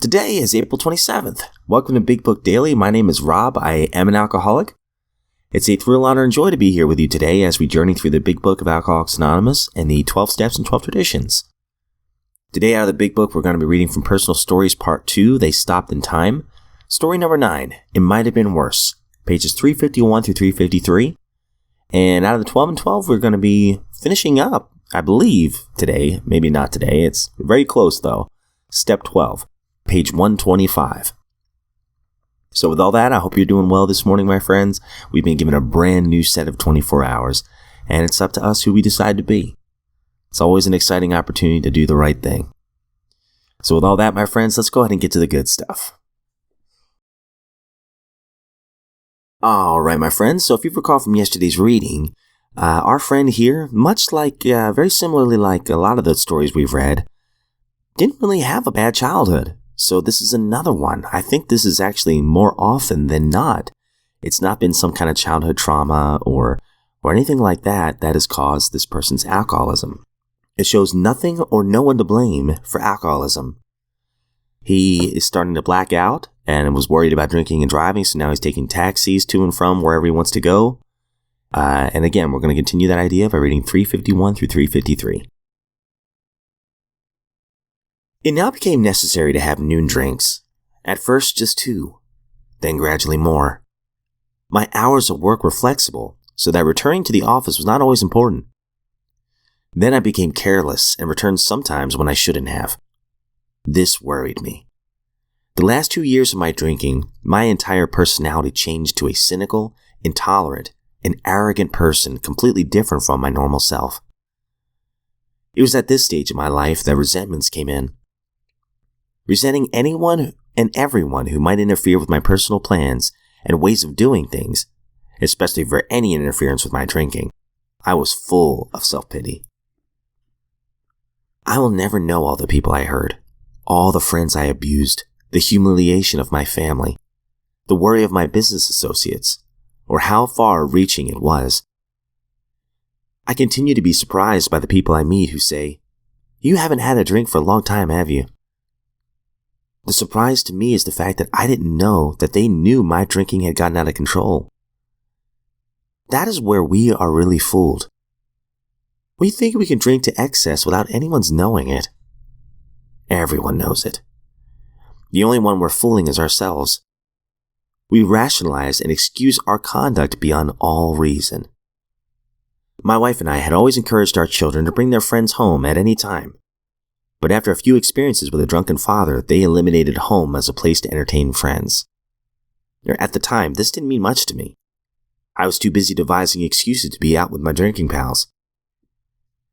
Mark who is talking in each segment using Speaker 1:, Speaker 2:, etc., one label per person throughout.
Speaker 1: Today is April 27th. Welcome to Big Book Daily. My name is Rob. I am an alcoholic. It's a thrill, honor, and joy to be here with you today as we journey through the Big Book of Alcoholics Anonymous and the 12 Steps and 12 Traditions. Today out of the Big Book, we're going to be reading from Personal Stories Part 2, They Stopped in Time. Story number 9, It Might Have Been Worse, pages 351 through 353. And out of the 12 and 12, we're going to be finishing up, I believe, today. Maybe not today. It's very close, though. Step 12. Page 125. So with all that, I hope you're doing well this morning, my friends. We've been given a brand new set of 24 hours, and it's up to us who we decide to be. It's always an exciting opportunity to do the right thing. So with all that, my friends, let's go ahead and get to the good stuff. All right, my friends. So if you recall from yesterday's reading, our friend here, much like, very similarly like a lot of the stories we've read, didn't really have a bad childhood. So this is another one. I think this is actually more often than not. It's not been some kind of childhood trauma or anything like that that has caused this person's alcoholism. It shows nothing or no one to blame for alcoholism. He is starting to black out and was worried about drinking and driving, so now he's taking taxis to and from wherever he wants to go. And again, we're going to continue that idea by reading 351 through 353. It now became necessary to have noon drinks. At first just 2, then gradually more. My hours of work were flexible, so that returning to the office was not always important. Then I became careless and returned sometimes when I shouldn't have. This worried me. The last 2 years of my drinking, my entire personality changed to a cynical, intolerant, and arrogant person completely different from my normal self. It was at this stage of my life that resentments came in. Resenting anyone and everyone who might interfere with my personal plans and ways of doing things, especially for any interference with my drinking. I was full of self-pity. I will never know all the people I hurt, all the friends I abused, the humiliation of my family, the worry of my business associates, or how far-reaching it was. I continue to be surprised by the people I meet who say, "You haven't had a drink for a long time, have you?" The surprise to me is the fact that I didn't know that they knew my drinking had gotten out of control. That is where we are really fooled. We think we can drink to excess without anyone's knowing it. Everyone knows it. The only one we're fooling is ourselves. We rationalize and excuse our conduct beyond all reason. My wife and I had always encouraged our children to bring their friends home at any time. But after a few experiences with a drunken father, they eliminated home as a place to entertain friends. At the time, this didn't mean much to me. I was too busy devising excuses to be out with my drinking pals.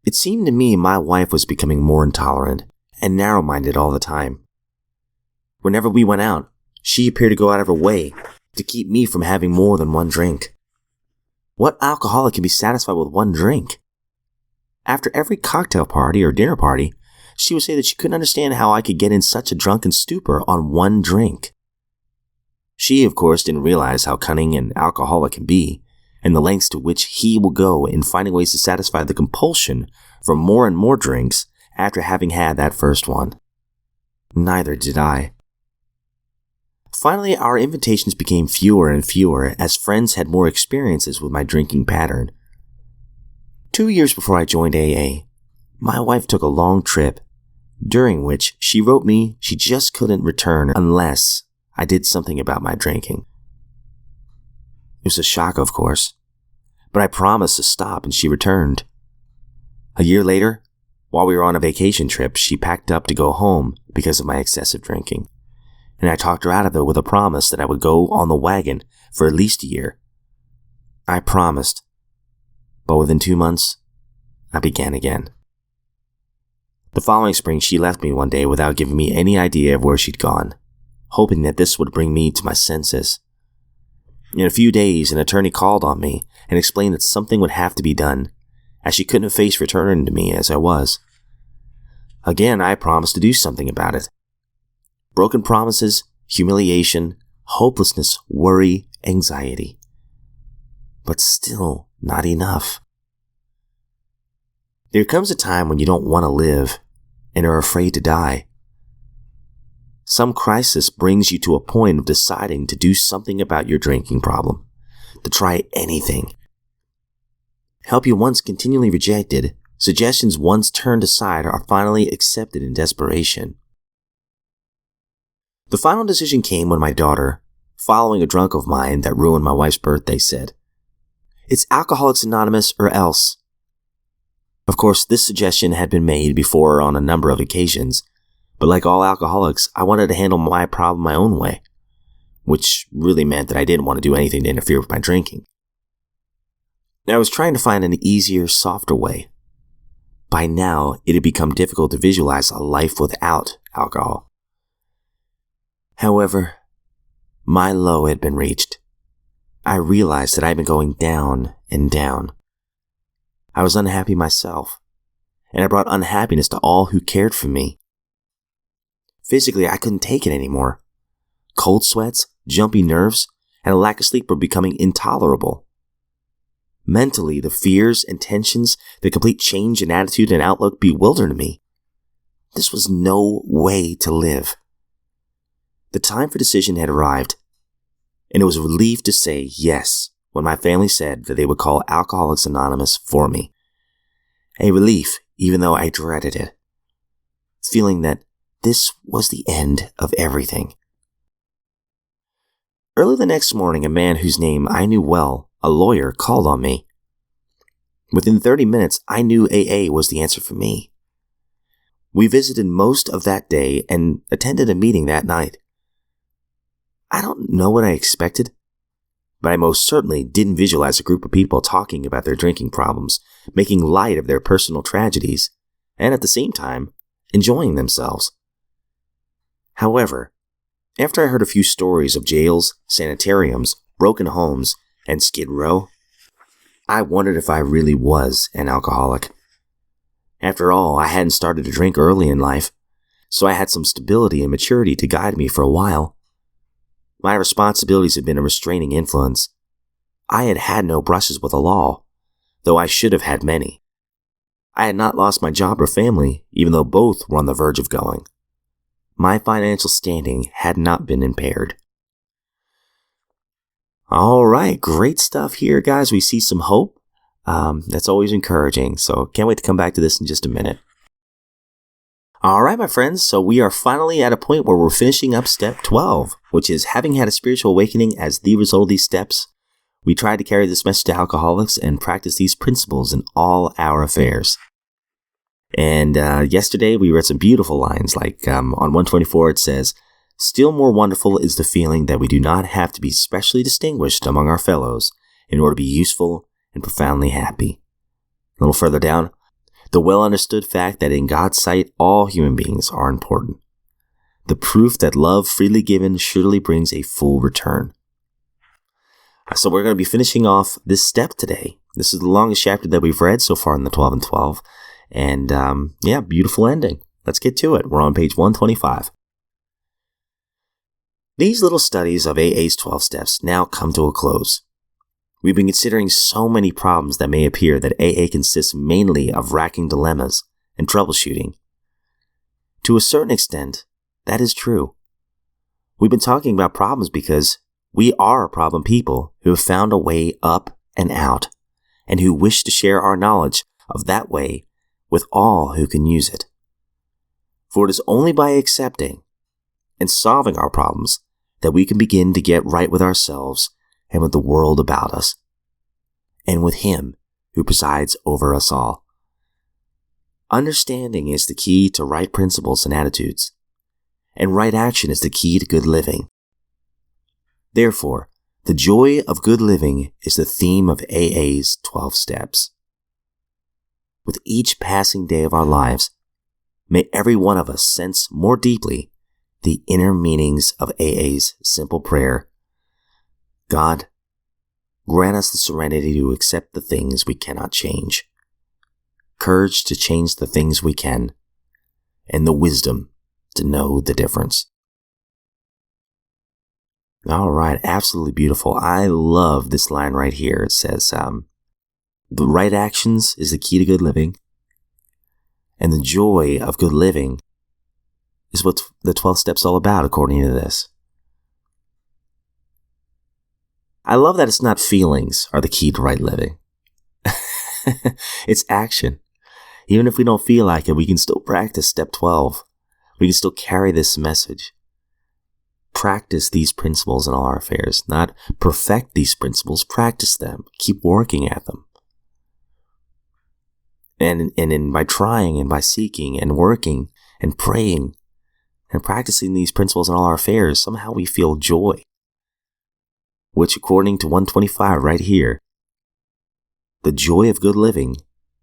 Speaker 1: It seemed to me my wife was becoming more intolerant and narrow-minded all the time. Whenever we went out, she appeared to go out of her way to keep me from having more than one drink. What alcoholic can be satisfied with one drink? After every cocktail party or dinner party, she would say that she couldn't understand how I could get in such a drunken stupor on one drink. She, of course, didn't realize how cunning an alcoholic can be, and the lengths to which he will go in finding ways to satisfy the compulsion for more and more drinks after having had that first one. Neither did I. Finally, our invitations became fewer and fewer as friends had more experiences with my drinking pattern. 2 years before I joined AA, my wife took a long trip, during which she wrote me she just couldn't return unless I did something about my drinking. It was a shock, of course, but I promised to stop and she returned. A year later, while we were on a vacation trip, she packed up to go home because of my excessive drinking, and I talked her out of it with a promise that I would go on the wagon for at least a year. I promised, but within 2 months, I began again. The following spring, she left me one day without giving me any idea of where she'd gone, hoping that this would bring me to my senses. In a few days, an attorney called on me and explained that something would have to be done, as she couldn't face returning to me as I was. Again, I promised to do something about it. Broken promises, humiliation, hopelessness, worry, anxiety. But still not enough. There comes a time when you don't want to live and are afraid to die. some crisis brings you to a point of deciding to do something about your drinking problem, to try anything. Help you once continually rejected, suggestions once turned aside are finally accepted in desperation. The final decision came when my daughter, following a drunk of mine that ruined my wife's birthday, said, "It's Alcoholics Anonymous or else." Of course, this suggestion had been made before on a number of occasions, but like all alcoholics, I wanted to handle my problem my own way, which really meant that I didn't want to do anything to interfere with my drinking. Now, I was trying to find an easier, softer way. By now, it had become difficult to visualize a life without alcohol. However, my low had been reached. I realized that I had been going down and down. I was unhappy myself, and I brought unhappiness to all who cared for me. Physically, I couldn't take it anymore. Cold sweats, jumpy nerves, and a lack of sleep were becoming intolerable. Mentally, the fears and tensions, the complete change in attitude and outlook bewildered me. This was no way to live. The time for decision had arrived, and it was a relief to say yes when my family said that they would call Alcoholics Anonymous for me. A relief, even though I dreaded it, feeling that this was the end of everything. Early the next morning, a man whose name I knew well, a lawyer, called on me. Within 30 minutes, I knew AA was the answer for me. We visited most of that day and attended a meeting that night. I don't know what I expected, but I most certainly didn't visualize a group of people talking about their drinking problems, making light of their personal tragedies, and at the same time, enjoying themselves. However, after I heard a few stories of jails, sanitariums, broken homes, and Skid Row, I wondered if I really was an alcoholic. After all, I hadn't started to drink early in life, so I had some stability and maturity to guide me for a while. My responsibilities had been a restraining influence. I had had no brushes with the law, though I should have had many. I had not lost my job or family, even though both were on the verge of going. My financial standing had not been impaired. All right, great stuff here, guys. We see some hope. That's always encouraging, so can't wait to come back to this in just a minute. All right, my friends, so we are finally at a point where we're finishing up step 12, which is having had a spiritual awakening as the result of these steps. We try to carry this message to alcoholics and practice these principles in all our affairs. And yesterday we read some beautiful lines, like on 124 it says, "Still more wonderful is the feeling that we do not have to be specially distinguished among our fellows in order to be useful and profoundly happy." A little further down, "The well-understood fact that in God's sight all human beings are important. The proof that love freely given surely brings a full return." So we're going to be finishing off this step today. This is the longest chapter that we've read so far in the 12 and 12. And beautiful ending. Let's get to it. We're on page 125. These little studies of AA's 12 steps now come to a close. We've been considering so many problems that may appear that AA consists mainly of racking dilemmas and troubleshooting. To a certain extent, that is true. We've been talking about problems because we are problem people who have found a way up and out, and who wish to share our knowledge of that way with all who can use it. For it is only by accepting and solving our problems that we can begin to get right with ourselves and with the world about us, and with Him who presides over us all. Understanding is the key to right principles and attitudes, and right action is the key to good living. Therefore, the joy of good living is the theme of AA's 12 steps. With each passing day of our lives, may every one of us sense more deeply the inner meanings of AA's simple prayer: God, grant us the serenity to accept the things we cannot change, courage to change the things we can, and the wisdom to know the difference. All right, absolutely beautiful. I love this line right here. It says, the right actions is the key to good living, and the joy of good living is what the 12 steps all about, according to this. I love that it's not feelings are the key to right living. It's action. Even if we don't feel like it, we can still practice step 12. We can still carry this message. Practice these principles in all our affairs. Not perfect these principles, practice them. Keep working at them. And by trying and by seeking and working and praying and practicing these principles in all our affairs, somehow we feel joy. Which, according to 125 right here, the joy of good living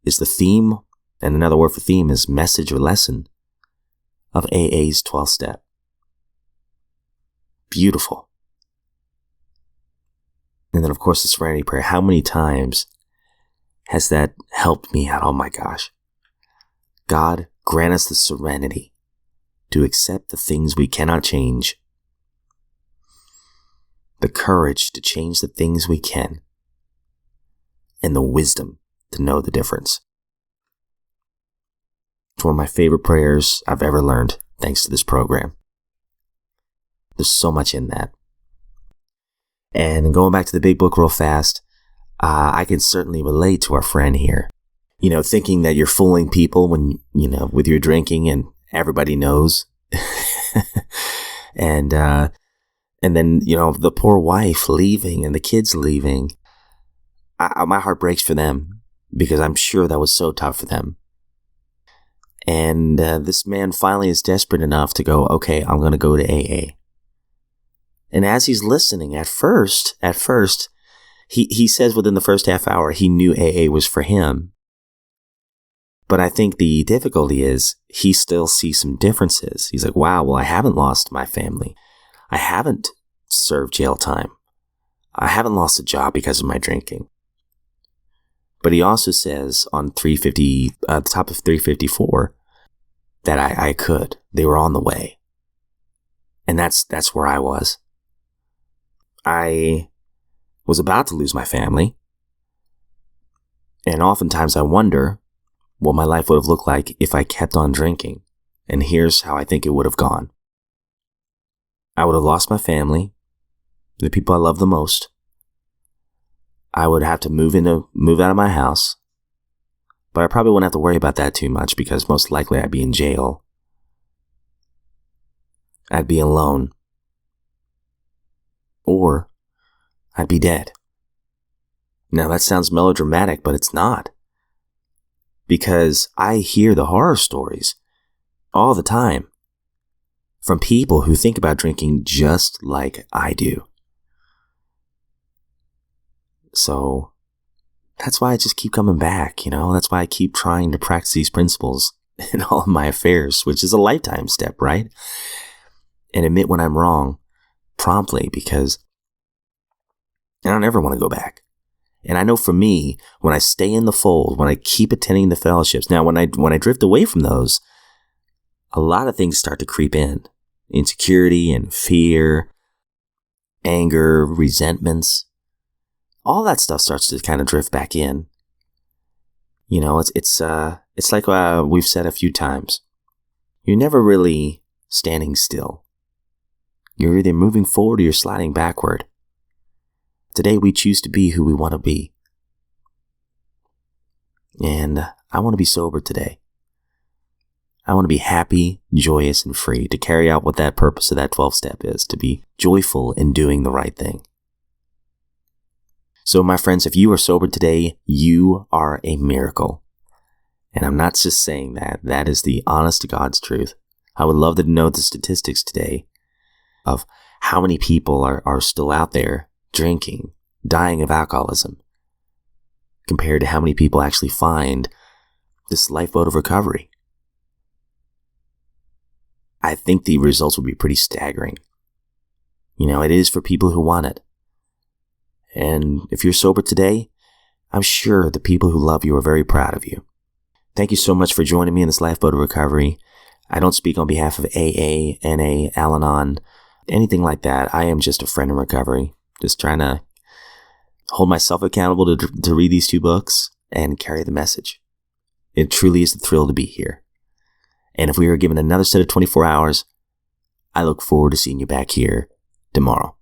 Speaker 1: is the theme, and another word for theme is message or lesson, of AA's 12th step. Beautiful. And then, of course, the Serenity Prayer. How many times has that helped me out? Oh my gosh. God, grant us the serenity to accept the things we cannot change, the courage to change the things we can, and the wisdom to know the difference. It's one of my favorite prayers I've ever learned, thanks to this program. There's so much in that. And going back to the big book real fast, I can certainly relate to our friend here. You know, thinking that you're fooling people when, with your drinking and everybody knows. And then, the poor wife leaving and the kids leaving. My heart breaks for them because I'm sure that was so tough for them. And this man finally is desperate enough to go, okay, I'm going to go to AA. And as he's listening, at first, he says within the first half hour, he knew AA was for him. But I think the difficulty is he still sees some differences. He's like, wow, well, I haven't lost my family. I haven't served jail time. I haven't lost a job because of my drinking. But he also says on the top of 354, that I could. They were on the way. And that's where I was. I was about to lose my family. And oftentimes I wonder what my life would have looked like if I kept on drinking. And here's how I think it would have gone. I would have lost my family, the people I love the most. I would have to move out of my house. But I probably wouldn't have to worry about that too much because most likely I'd be in jail. I'd be alone. Or I'd be dead. Now that sounds melodramatic, but it's not. Because I hear the horror stories all the time from people who think about drinking just like I do. So that's why I just keep coming back, That's why I keep trying to practice these principles in all of my affairs, which is a lifetime step, right? And admit when I'm wrong promptly because I don't ever want to go back. And I know for me, when I stay in the fold, when I keep attending the fellowships, now when I drift away from those, a lot of things start to creep in. Insecurity and fear, anger, resentments. All that stuff starts to kind of drift back in. It's like we've said a few times. You're never really standing still. You're either moving forward or you're sliding backward. Today we choose to be who we want to be. And I want to be sober today. I want to be happy, joyous, and free to carry out what that purpose of that 12th step is, to be joyful in doing the right thing. So my friends, if you are sober today, you are a miracle. And I'm not just saying that. That is the honest to God's truth. I would love to know the statistics today of how many people are still out there drinking, dying of alcoholism, compared to how many people actually find this lifeboat of recovery. I think the results would be pretty staggering. It is for people who want it. And if you're sober today, I'm sure the people who love you are very proud of you. Thank you so much for joining me in this lifeboat of recovery. I don't speak on behalf of AA, NA, Al-Anon, anything like that. I am just a friend in recovery, just trying to hold myself accountable to read these 2 books and carry the message. It truly is the thrill to be here. And if we are given another set of 24 hours, I look forward to seeing you back here tomorrow.